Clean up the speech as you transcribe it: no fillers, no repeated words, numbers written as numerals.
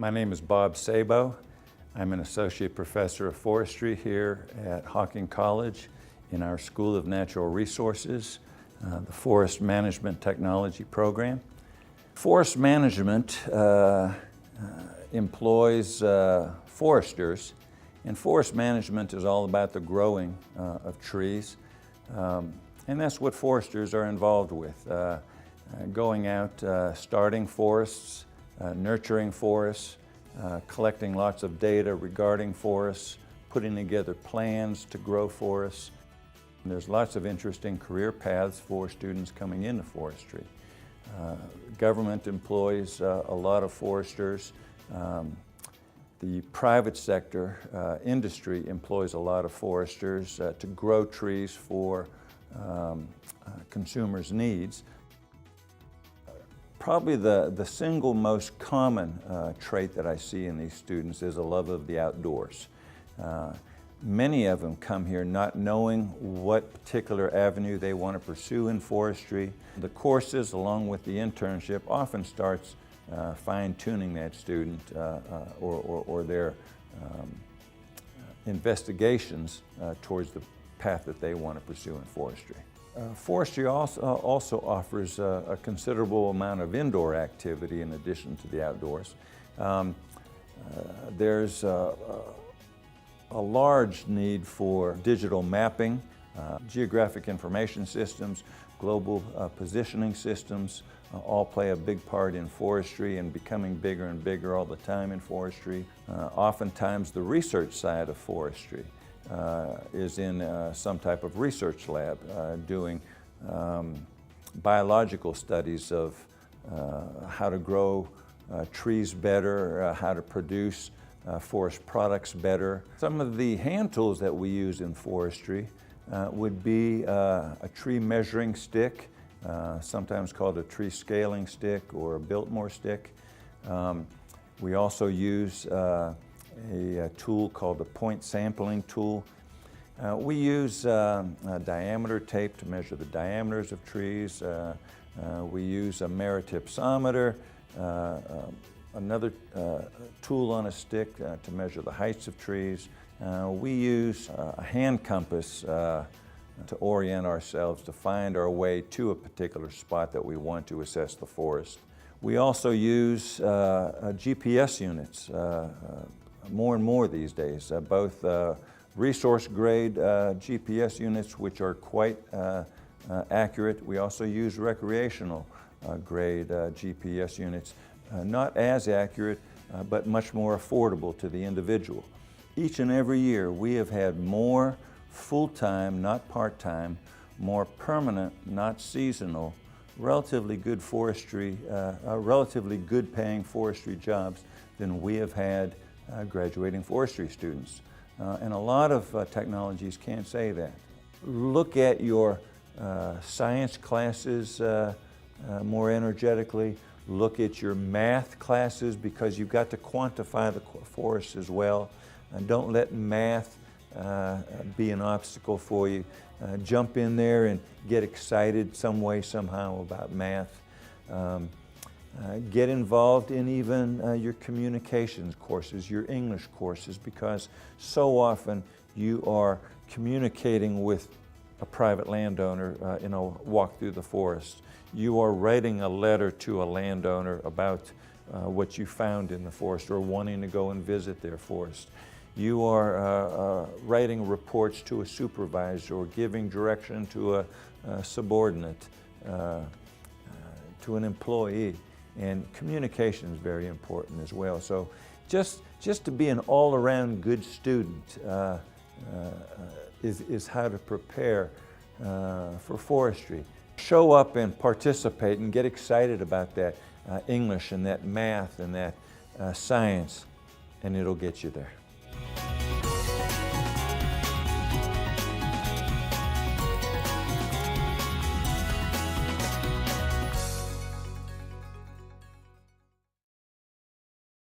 My name is Bob Sabo. I'm an associate professor of forestry here at Hocking College in our School of Natural Resources, the Forest Management Technology program. Forest management employs foresters, and forest management is all about the growing of trees. And that's what foresters are involved with, going out, starting forests, nurturing forests, collecting lots of data regarding forests, putting together plans to grow forests. And there's lots of interesting career paths for students coming into forestry. Government employs a lot of foresters. The private sector industry employs a lot of foresters to grow trees for consumers' needs. Probably the single most common trait that I see in these students is a love of the outdoors. Many of them come here not knowing what particular avenue they want to pursue in forestry. The courses, along with the internship, often starts fine-tuning that student or their investigations towards the path that they want to pursue in forestry. Forestry also offers a considerable amount of indoor activity in addition to the outdoors. There's a large need for digital mapping, geographic information systems, global positioning systems all play a big part in forestry and becoming bigger and bigger all the time in forestry. Oftentimes the research side of forestry is in some type of research lab doing biological studies of how to grow trees better, how to produce forest products better. Some of the hand tools that we use in forestry would be a tree measuring stick, sometimes called a tree scaling stick or a Biltmore stick. We also use a tool called the point sampling tool. We use diameter tape to measure the diameters of trees. We use a meritipsometer, another tool on a stick to measure the heights of trees. We use a hand compass to orient ourselves, to find our way to a particular spot that we want to assess the forest. We also use GPS units more and more these days, both resource grade GPS units, which are quite accurate. We also use recreational grade GPS units, not as accurate, but much more affordable to the individual. Each and every year we have had more full-time, not part-time, more permanent, not seasonal, relatively good forestry, relatively good paying forestry jobs than we have had graduating forestry students. And a lot of technologies can't say that. Look at your science classes more energetically. Look at your math classes, because you've got to quantify the forest as well. Don't let math be an obstacle for you. Jump in there and get excited some way, somehow about math. Get involved in even your communications courses, your English courses, because so often you are communicating with a private landowner in a walk through the forest. You are writing a letter to a landowner about what you found in the forest or wanting to go and visit their forest. You are writing reports to a supervisor or giving direction to a subordinate, to an employee. And communication is very important as well. So just to be an all-around good student is how to prepare for forestry. Show up and participate and get excited about that English and that math and that science, and it'll get you there.